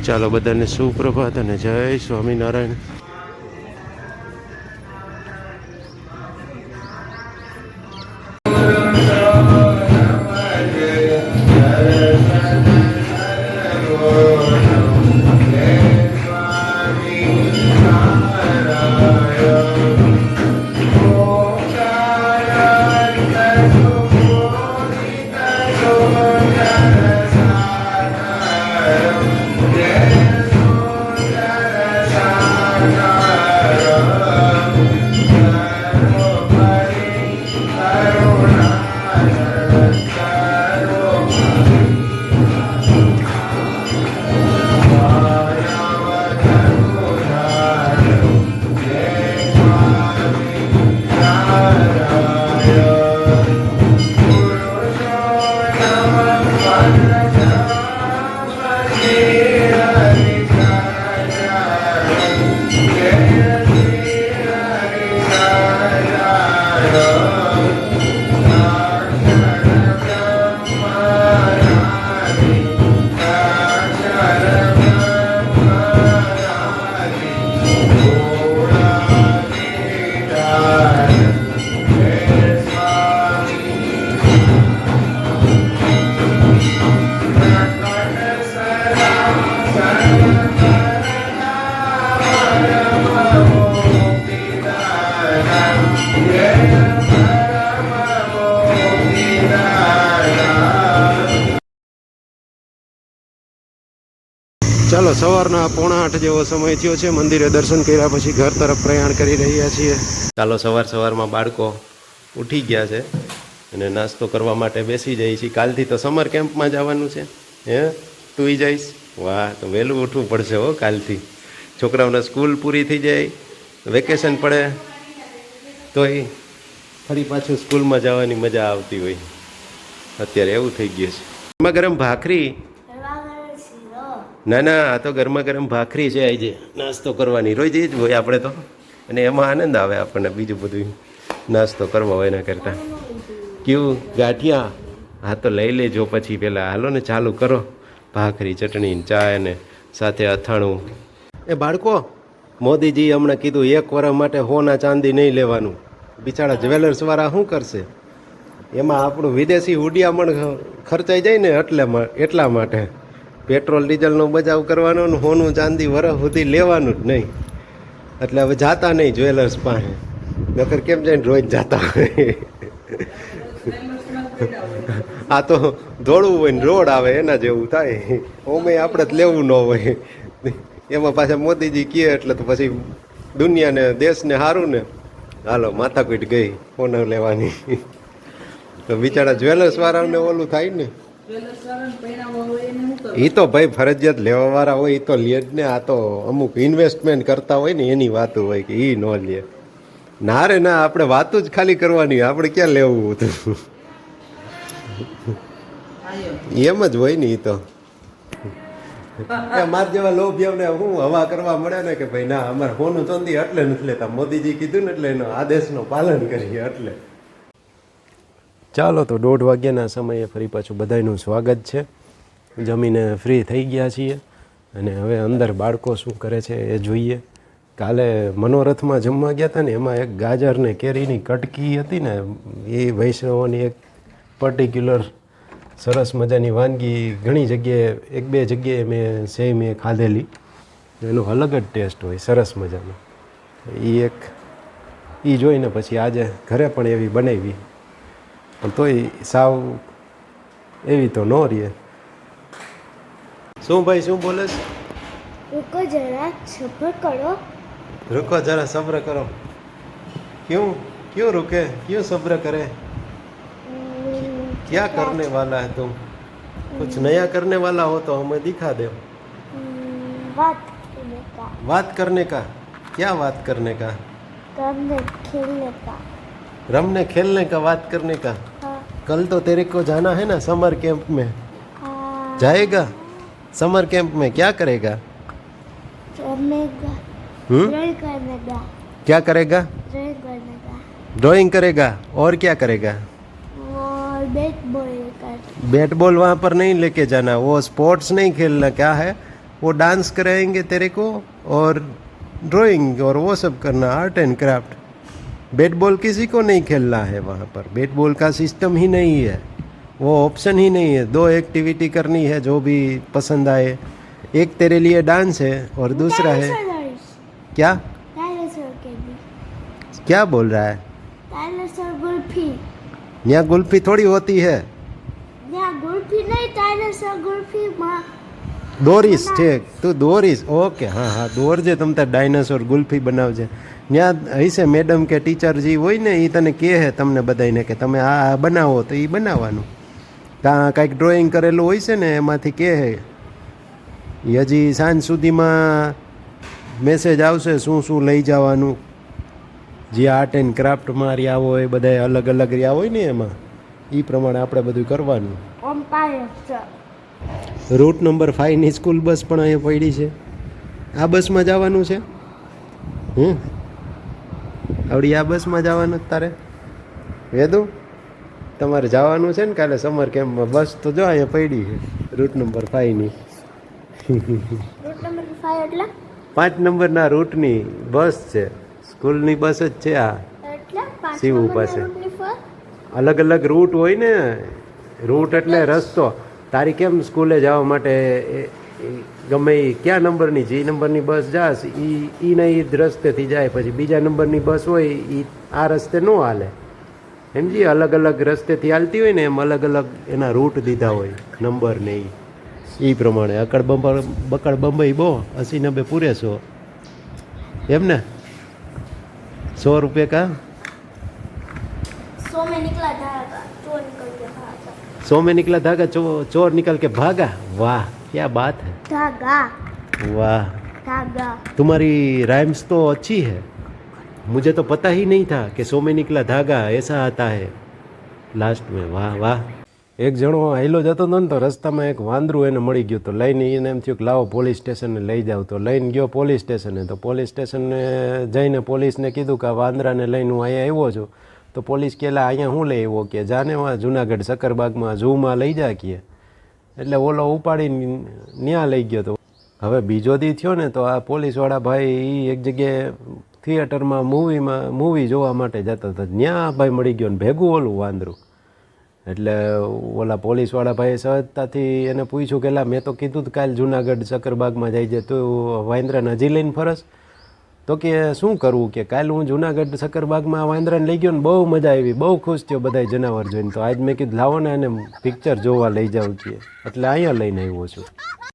ચાલો બધાને સુપ્રભાત અને જય સ્વામિનારાયણ. ચાલો સવારના 7:45 જેવો સમય થયો છે. મંદિરે દર્શન કર્યા પછી ઘર તરફ પ્રયાણ કરી રહ્યા છીએ. ચાલો સવારમાં બાળકો ઉઠી ગયા છે અને નાસ્તો કરવા માટે બેસી જાય છે. કાલથી તો સમર કેમ્પમાં જવાનું છે. હે તું જઈશ? વાહ, તો વહેલું ઉઠવું પડશે હો કાલથી. છોકરાઓને સ્કૂલ પૂરી થઈ જાય, વેકેશન પડે તોય ફરી પાછું સ્કૂલમાં જવાની મજા આવતી હોય. અત્યારે એવું થઈ ગયું છે. ગરમા ગરમ ભાખરી. ના ના, આ તો ગરમા ગરમ ભાખરી છે. આજે નાસ્તો કરવાની રોજ જ હોય આપણે તો, અને એમાં આનંદ આવે આપણને. બીજું બધું નાસ્તો કરવા હોય એના કરતાં. કેવું ગાંઠિયા? હા તો લઈ લેજો પછી. પહેલાં હાલો ને ચાલુ કરો. ભાખરી, ચટણી, ચા ને સાથે અથાણું. એ બાળકો, મોદીજી હમણાં કીધું 1 વર્ષ માટે સોના ચાંદી નહીં લેવાનું. બિચારા જ્વેલર્સવાળા શું કરશે? એમાં આપણું વિદેશી હુડિયામણ ખર્ચાઈ જાય ને એટલા માટે પેટ્રોલ ડીઝલનો બચાવ કરવાનો ને સોનું ચાંદી વરસ સુધી લેવાનું જ નહીં. એટલે હવે જાતા નહીં જ્વેલર્સ પાસે. નકર કેમ જઈને રોજ જાતા હોય. આ તો દોડવું હોય ને રોડ આવે એના જેવું થાય. ઓમે આપણે જ લેવું ન હોય. એમાં પાછા મોદીજી કહે એટલે તો પછી દુનિયાને દેશને સારું ને. હાલો માથાકૂટ ગઈ સોનું લેવાની. તો બિચારા જ્વેલર્સ વાળાને ઓલું થાય ને. એ તો ભાઈ ફરજિયાત લેવાવાળા હોય એ તો લે જ ને. આ તો અમુક ઇન્વેસ્ટમેન્ટ કરતા હોય ને એની વાતો હોય કે એ ન લે. ના રે ના, આપણે વાતું જ ખાલી કરવાની. આપણે ક્યાં લેવું હતું? એમ જ હોય ને. એ તો માર જેવા લોભિયાને હું હવા કરવા મળે ને કે ભાઈ ના, અમારે સોનું ચાંદી એટલે નથી લેતા. મોદીજી કીધું ને એટલે એનો આદેશનું પાલન કરીએ એટલે. ચાલો તો 1:30 વાગ્યાના સમયે ફરી પાછું બધાનું સ્વાગત છે. જમીને ફ્રી થઈ ગયા છીએ અને હવે અંદર બાળકો શું કરે છે એ જોઈએ. કાલે મનોરથમાં જમવા ગયા હતા ને, એમાં એક ગાજર ને કેરીની કટકી હતી ને, એ વૈષ્ણવોની એક પર્ટિક્યુલર સરસ મજાની વાનગી. ઘણી જગ્યાએ 1-2 જગ્યાએ મેં ખાધેલી. એનો અલગ જ ટેસ્ટ હોય, સરસ મજાનો. એ જોઈને પછી આજે ઘરે પણ એવી બનાવી, પણ તોય સાવ એવી તો ન રહે. શું ભાઈ, શું બોલે છે? रुको जरा सब्र करो. रुको जरा सब्र करो. क्यों रुके? क्यों सब्र करे? क्या करने वाला है तुम? कुछ नया करने वाला हो तो हमें दिखा दो. बात करने का. क्या बात करने का? खेलने का. रमने खेलने का बात करने का. कल तो तेरे को जाना है ना समर कैंप में. जाएगा समर कैंप में? क्या करेगा? ड्राइंग करेगा. क्या करेगा? ड्राइंग करेगा. और क्या करेगा? और बैट बॉल. बैट बॉल वहाँ पर नहीं लेके जाना. वो स्पोर्ट्स नहीं खेलना. क्या है? वो डांस कराएंगे तेरे को और ड्राइंग और वो सब करना, art and craft. Bat ball किसी को नहीं खेलना है वहाँ पर, बैट बॉल का सिस्टम ही नहीं है, वो ऑप्शन ही नहीं है। 2 एक्टिविटी करनी है जो भी पसंद आए। एक तेरे लिए डांस है और दूसरा है क्या? डायनासोर के भी। क्या बोल रहा है? डायनासोर गुल्फी। यहाँ गुल्फी थोड़ी होती है, या गुल्फी नहीं, डायनासोर गुल्फी માં દોરીશ છે તું દોરીશ, ઓકે હા હા દોરજે તમ તાર ડાયનાસોર ગુલ્ફી બનાવજે. ત્યાં હશે મેડમ કે ટીચર જે હોય ને એ તને કહે તમને બધાને કે તમે આ બનાવો તો એ બનાવવાનું. ત્યાં કાંઈક ડ્રોઈંગ કરેલું હોય છે ને એમાંથી કહે એ હજી સાંજ સુધીમાં મેસેજ આવશે શું શું લઈ જવાનું. જે આર્ટ એન્ડ ક્રાફ્ટમાં રહ્યા હોય બધા અલગ અલગ રહ્યા હોય ને એમાં એ પ્રમાણે આપણે બધું કરવાનું. અમ્પાયર છે. રૂટ નંબર 5ની સ્કૂલ બસ પણ અહીંયા પડી છે. આ બસમાં જવાનું છે? આવડી આ બસમાં જવાનું તારે? વેદુ તમારે જવાનું છે ને કાલે સમર કેમ્પમાં? બસ તો જો અહીંયા પડી છે રૂટ નંબર 5ની. રૂટ નંબર 5 એટલે 5 નંબરના રૂટની બસ છે, સ્કૂલની બસ જ છે આ. એટલે 5 શિવ નંબરના પાસે રૂટની પર અલગ અલગ રૂટ હોય ને, રૂટ એટલે રસ્તો. તારી કેમ સ્કૂલે જવા માટે ગમે એ ક્યાં નંબરની જે નંબરની બસ જાસ એ ને એ જ રસ્તેથી જાય, પછી બીજા નંબરની બસ હોય એ આ રસ્તે ન હાલે, સમજી? અલગ અલગ રસ્તેથી હાલતી હોય ને એમ અલગ અલગ એના રૂટ દીધા હોય નંબર ને એ પ્રમાણે. બકડ બંબઈ બો 80-90 પૂરે 100 એમ ને? 100 રૂપિયા કા 100 में निकला धागा, चोर निकल के भागा। 100 में निकला धागा चोर निकल के भागा. वाह क्या बात है, धागा वाह. धागा। तुम्हारी राइम्स तो अच्छी है, मुझे तो पता ही नहीं था कि 100 में निकला धागा ऐसा आता है लास्ट में. वाह वाह. એક જણો હાઈલો જતો હતો ને તો રસ્તામાં એક વાંદરું એને મળી ગયું, તો લઈને એને એમ થયું કે લાવો પોલીસ સ્ટેશને લઈ જાવ. તો લઈને ગયો પોલીસ સ્ટેશને, તો પોલીસ સ્ટેશને જઈને પોલીસને કીધું કે આ વાંદરાને લઈને હું અહીંયા આવ્યો છું. તો પોલીસ કહેલા અહીંયા હું લઈ આવ્યો કે જાને જુનાગઢ સક્કરબાગમાં ઝૂમાં લઈ જા કે. એટલે ઓલો ઉપાડીને ત્યાં લઈ ગયો. તો હવે બીજો દી થયો ને તો આ પોલીસવાળા ભાઈ એ એક જગ્યાએ થિયેટરમાં મૂવી જોવા માટે જતો હતો, ત્યાં ભાઈ મળી ગયો ને ભેગું ઓલું વાંદરું. એટલે ઓલા પોલીસવાળા ભાઈએ સહજતાથી એને પૂછ્યું કે લા મેં તો કીધું હતું કાલે જુનાગઢ સક્કરબાગમાં જાય છે, તું વાંદરાને હજી લઈને ફરસ? તો કે શું કરવું કે કાલે હું જુનાગઢ સક્કરબાગમાં વાંદરાને લઈ ગયો ને બહુ મજા આવી, બહુ ખુશ થયો બધાય જનાવર જોઈને. તો આજ મેં કીધું લાવો ને એને પિક્ચર જોવા લઈ જાઉં છીએ, એટલે અહીંયા લઈને આવ્યો છું.